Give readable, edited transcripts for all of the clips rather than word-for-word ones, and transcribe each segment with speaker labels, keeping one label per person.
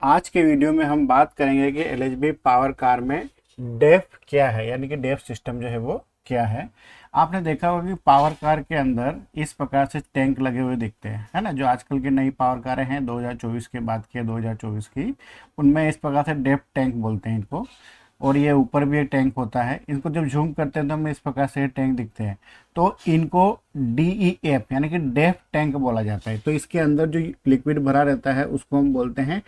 Speaker 1: आज के वीडियो में हम बात करेंगे कि एलएचबी पावर कार में डेफ क्या है, यानी कि डेफ सिस्टम जो है वो क्या है। आपने देखा होगा कि पावर कार के अंदर इस प्रकार से टैंक लगे हुए दिखते हैं, है ना। जो आजकल की नई पावर कारें हैं 2024 के बाद की, 2024 की, उनमें इस प्रकार से डेफ टैंक बोलते हैं इनको। और ये ऊपर भी एक टैंक होता है, इनको जब झूम करते हैं तो हमें इस प्रकार से टैंक दिखते हैं। तो इनको DEF यानी कि डेफ टैंक बोला जाता है। तो इसके अंदर जो लिक्विड भरा रहता है उसको हम बोलते हैं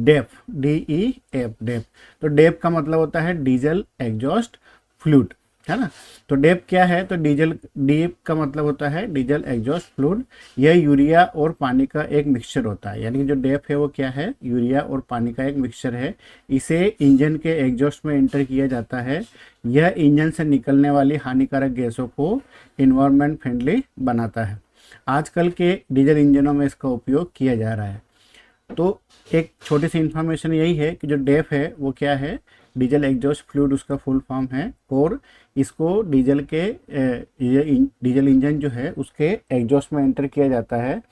Speaker 1: डेफ, DEF, डेफ। तो डेफ का मतलब होता है डीजल एग्जॉस्ट फ्लूइड, है ना। तो डेफ क्या है, तो डीजल, डेफ का मतलब होता है डीजल एग्जॉस्ट फ्लूइड। यह यूरिया और पानी का एक मिक्सचर होता है, यानी कि जो डेफ है वो क्या है, यूरिया और पानी का एक मिक्सचर है। इसे इंजन के एग्जॉस्ट में एंटर किया जाता है। यह इंजन से निकलने वाली हानिकारक गैसों को इन्वायरमेंट फ्रेंडली बनाता है। आजकल के डीजल इंजनों में इसका उपयोग किया जा रहा है। तो एक छोटी सी इन्फॉर्मेशन यही है कि जो डेफ है वो क्या है, डीजल एग्जॉस्ट फ्लूइड उसका फुल फॉर्म है। और इसको डीजल के ये डीजल इंजन जो है उसके एग्जॉस्ट में एंटर किया जाता है,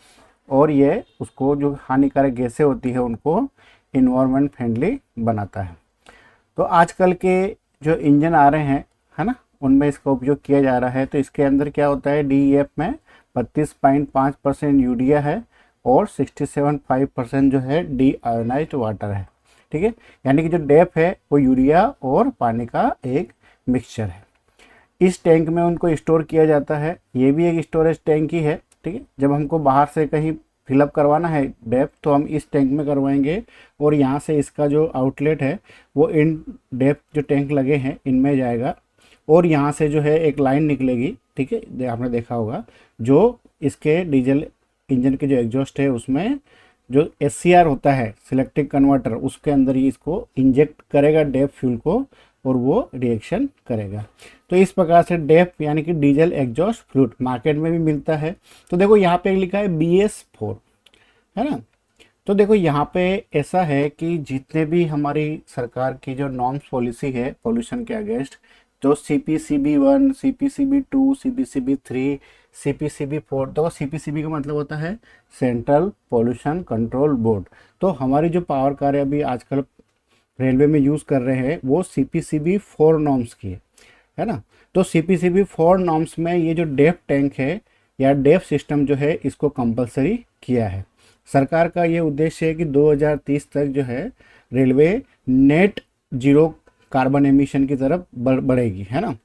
Speaker 1: और ये उसको जो हानिकारक गैसें होती है उनको इन्वायरमेंट फ्रेंडली बनाता है। तो आजकल के जो इंजन आ रहे हैं, है ना, उनमें इसका उपयोग किया जा रहा है। तो इसके अंदर क्या होता है, DEF में 32.5% यूरिया है और 67.5% जो है डी आयोनाइज्ड वाटर है। ठीक है, यानी कि जो डेफ है वो यूरिया और पानी का एक मिक्सचर है। इस टैंक में उनको स्टोर किया जाता है। ये भी एक स्टोरेज टैंक ही है। ठीक है, जब हमको बाहर से कहीं फिलअप करवाना है डेप तो हम इस टैंक में करवाएंगे, और यहाँ से इसका जो आउटलेट है वो इन डेप जो टैंक लगे हैं इनमें जाएगा, और यहाँ से जो है एक लाइन निकलेगी। ठीक है, आपने देखा होगा, जो इसके डीजल इंजन के जो एग्जॉस्ट है उसमें जो SCR होता है, सिलेक्टिव कन्वर्टर, उसके अंदर ही इसको इंजेक्ट करेगा डेप फ्यूल को, और वो रिएक्शन करेगा। तो इस प्रकार से डेफ यानी कि डीजल एग्जॉस्ट फ्लूइड मार्केट में भी मिलता है। तो देखो यहाँ पे लिखा है BS4, है ना। तो देखो यहाँ पे ऐसा है कि जितने भी हमारी सरकार की जो नॉर्म्स पॉलिसी है पोल्यूशन के अगेंस्ट, जो CPCB1, CPCB2, CPCB3, CPCB4, तो CPCB का मतलब होता है सेंट्रल पोल्यूशन कंट्रोल बोर्ड। तो हमारी जो पावर कारें अभी आजकल रेलवे में यूज़ कर रहे हैं वो CPCB4 नॉर्म्स की है ना। तो CPCB4 नॉर्म्स में ये जो डेफ टैंक है या डेफ सिस्टम जो है इसको कंपलसरी किया है। सरकार का ये उद्देश्य है कि 2030 तक जो है railway net zero carbon emission की तरफ बढ़ेगी, है ना।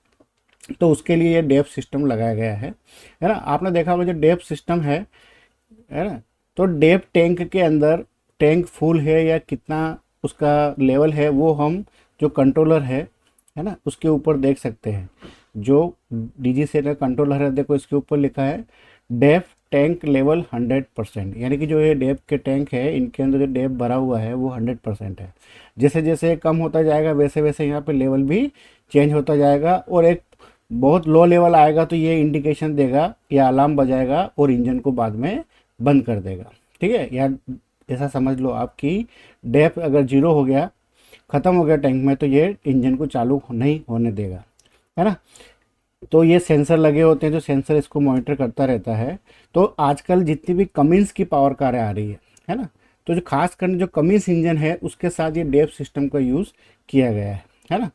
Speaker 1: तो उसके लिए ये डेफ सिस्टम लगाया गया है ना। आपने देखा होगा जो डेफ सिस्टम है ना, तो डेफ टैंक के अंदर टैंक फुल है या कितना उसका लेवल है वो हम जो कंट्रोलर है ना, उसके ऊपर देख सकते हैं। जो DGCA का कंट्रोलर है, देखो इसके ऊपर लिखा है डेफ टैंक लेवल 100%, यानी कि जो ये डेफ के टैंक है इनके अंदर जो डेफ भरा हुआ है वो 100% है। जैसे जैसे कम होता जाएगा वैसे वैसे यहाँ पे लेवल भी चेंज होता जाएगा, और एक बहुत लो लेवल आएगा तो ये इंडिकेशन देगा या अलार्म बजाएगा और इंजन को बाद में बंद कर देगा। ठीक है, या ऐसा समझ लो आप कि डेफ अगर 0 हो गया, ख़त्म हो गया टैंक में, तो ये इंजन को चालू नहीं होने देगा, है ना। तो ये सेंसर लगे होते हैं, जो सेंसर इसको मॉनिटर करता रहता है। तो आजकल जितनी भी कमिंस की पावर कारें आ रही है ना, तो जो खास कर जो कमिंस इंजन है उसके साथ ये डेफ सिस्टम का यूज़ किया गया है ना।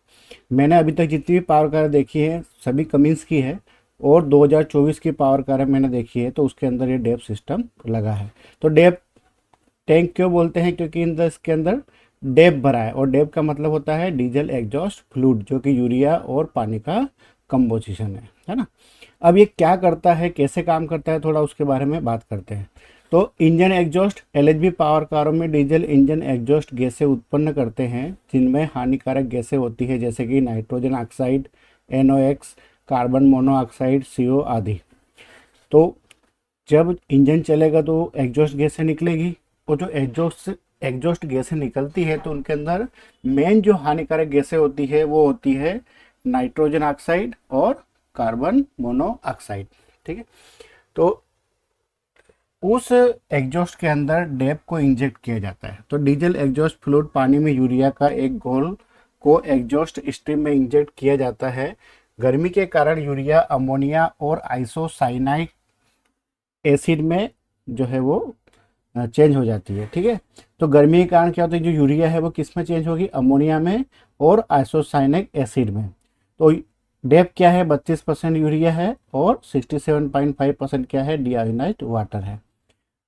Speaker 1: मैंने अभी तक जितनी भी पावर कारें देखी है सभी कमिंस की है, और 2024 की पावर कारें मैंने देखी है तो उसके अंदर ये डेफ सिस्टम लगा है। तो डेफ टैंक क्यों बोलते हैं, क्योंकि इसके अंदर डेप भरा है, और डेप का मतलब होता है डीजल एग्जॉस्ट फ्लूइड, जो कि यूरिया और पानी का कंपोजिशन है ना। अब ये क्या करता है, कैसे काम करता है, थोड़ा उसके बारे में बात करते हैं। तो इंजन एग्जॉस्ट, LHB पावर कारों में डीजल इंजन एग्जॉस्ट गैसें उत्पन्न करते हैं जिनमें हानिकारक गैसें होती है, जैसे कि nitrogen oxide, NOx, carbon monoxide, CO आदि। तो जब इंजन चलेगा तो एग्जॉस्ट गैसें निकलेगी, और जो एग्जॉस्ट गैसें निकलती है तो उनके अंदर मेन जो हानिकारक गैसें होती है वो होती है नाइट्रोजन ऑक्साइड और कार्बन मोनोऑक्साइड। ठीक है, तो उस एग्जॉस्ट के अंदर डेप को इंजेक्ट किया जाता है। तो डीजल एग्जॉस्ट फ्लूइड पानी में यूरिया का एक घोल को एग्जॉस्ट स्ट्रीम में इंजेक्ट किया जाता है। गर्मी के कारण यूरिया अमोनिया और आइसोसाइनाइक एसिड में जो है वो चेंज हो जाती है। ठीक है, तो गर्मी के कारण क्या होता है, जो यूरिया है वो किस में चेंज होगी, अमोनिया में और आइसोसाइनिक एसिड में। तो डेप क्या है, 32% यूरिया है और 67.5% क्या है, डीआयोनाइज्ड वाटर है।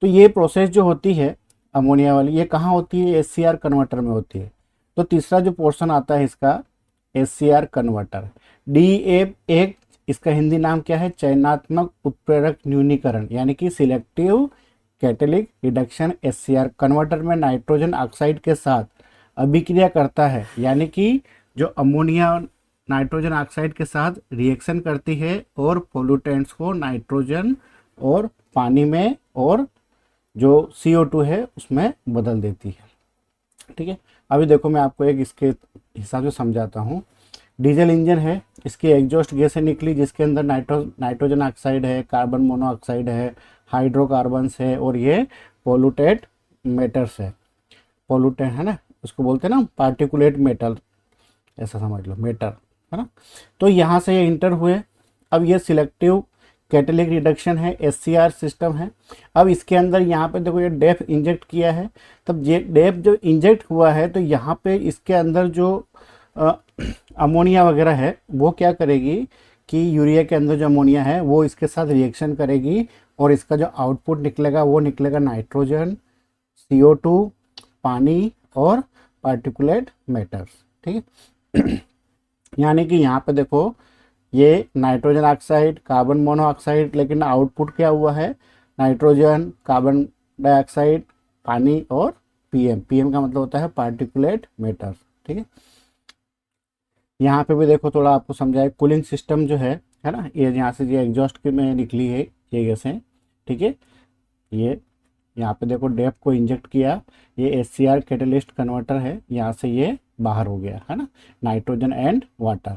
Speaker 1: तो ये प्रोसेस जो होती है अमोनिया वाली, ये कहाँ होती है, एससीआर कन्वर्टर में होती है। तो तीसरा जो पोर्शन आता है इसका, एससीआर कन्वर्टर। डी एक इसका हिंदी नाम क्या है, चयनात्मक उत्प्रेरक न्यूनीकरण, यानी कि सिलेक्टिव कैटेलिक रिडक्शन। एससीआर कन्वर्टर में नाइट्रोजन ऑक्साइड के साथ अभिक्रिया करता है, यानी कि जो अमोनिया नाइट्रोजन ऑक्साइड के साथ रिएक्शन करती है और पोल्यूटेंट्स को नाइट्रोजन और पानी में और जो CO2 है उसमें बदल देती है। ठीक है, अभी देखो मैं आपको एक इसके हिसाब से समझाता हूँ। डीजल इंजन है, इसकी एग्जॉस्ट गैस निकली जिसके अंदर नाइट्रोजन ऑक्साइड है, कार्बन मोनोऑक्साइड है, हाइड्रोकार्बन्स है और ये पोल्यूटेड मेटर्स है। पोल्यूटेड है ना, उसको बोलते हैं ना पार्टिकुलेट मेटल, ऐसा समझ लो, मेटर है ना। तो यहाँ से ये इंटर हुए। अब ये सिलेक्टिव कैटेलिक रिडक्शन है, एससीआर सिस्टम है। अब इसके अंदर यहाँ पे देखो ये डेफ इंजेक्ट किया है। तब ये डेफ जो इंजेक्ट हुआ है तो यहाँ पे इसके अंदर जो अमोनिया वगैरह है वो क्या करेगी कि यूरिया के अंदर जो अमोनिया है वो इसके साथ रिएक्शन करेगी और इसका जो आउटपुट निकलेगा वो निकलेगा नाइट्रोजन, CO2, पानी और पार्टिकुलेट मैटर्स। ठीक है, यानी कि यहाँ पे देखो ये नाइट्रोजन ऑक्साइड, कार्बन मोनोऑक्साइड, लेकिन आउटपुट क्या हुआ है, नाइट्रोजन, कार्बन डाइऑक्साइड, पानी और पीएम का मतलब होता है पार्टिकुलेट मैटर्स। ठीक है, यहाँ पे भी देखो थोड़ा आपको समझाए, कूलिंग सिस्टम जो है ना, ये यहाँ से ये एग्जॉस्ट के में निकली है ये गैसें। ठीक है, ये यहाँ पे देखो डेप को इंजेक्ट किया, ये एससीआर कैटेलिस्ट कन्वर्टर है, यहाँ से ये बाहर हो गया है ना, नाइट्रोजन एंड वाटर।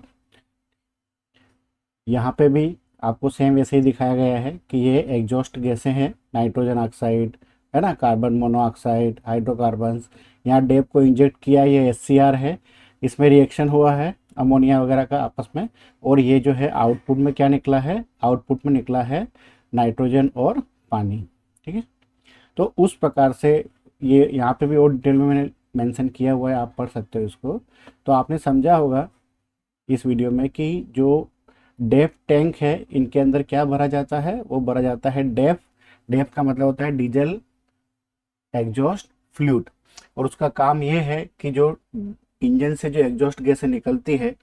Speaker 1: यहाँ पे भी आपको सेम वैसे ही दिखाया गया है कि ये एग्जॉस्ट गैसें हैं, नाइट्रोजन ऑक्साइड है ना, कार्बन मोनोऑक्साइड, हाइड्रोकार्बन्स। यहाँ डेप को इंजेक्ट किया, ये एससीआर है, इसमें रिएक्शन हुआ है अमोनिया वगैरह का आपस में, और ये जो है आउटपुट में क्या निकला है, आउटपुट में निकला है नाइट्रोजन और पानी। ठीक है, तो उस प्रकार से ये यहाँ पे भी और डिटेल में मैंने मेंशन किया हुआ है, आप पढ़ सकते हो इसको। तो आपने समझा होगा इस वीडियो में कि जो डेफ टैंक है इनके अंदर क्या भरा जाता है, वो भरा जाता है डेफ। डेफ का मतलब होता है डीजल एग्जॉस्ट फ्लूइड, और उसका काम ये है कि जो इंजन से जो एग्जॉस्ट गैसें निकलती है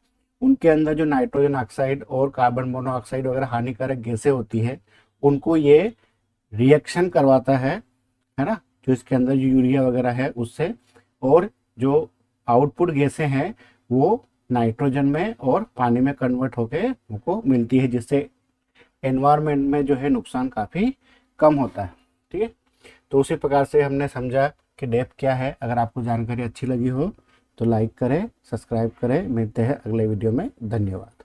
Speaker 1: उनके अंदर जो नाइट्रोजन ऑक्साइड और कार्बन मोनोऑक्साइड वगैरह हानिकारक गैसें होती है उनको ये रिएक्शन करवाता है ना, जो इसके अंदर जो यूरिया वगैरह है उससे, और जो आउटपुट गैसें हैं वो नाइट्रोजन में और पानी में कन्वर्ट होके हमको मिलती है, जिससे एनवायरनमेंट में जो है नुकसान काफ़ी कम होता है। ठीक है, तो उसी प्रकार से हमने समझा कि डेप क्या है। अगर आपको जानकारी अच्छी लगी हो तो लाइक करें, सब्सक्राइब करें। मिलते हैं अगले वीडियो में, धन्यवाद।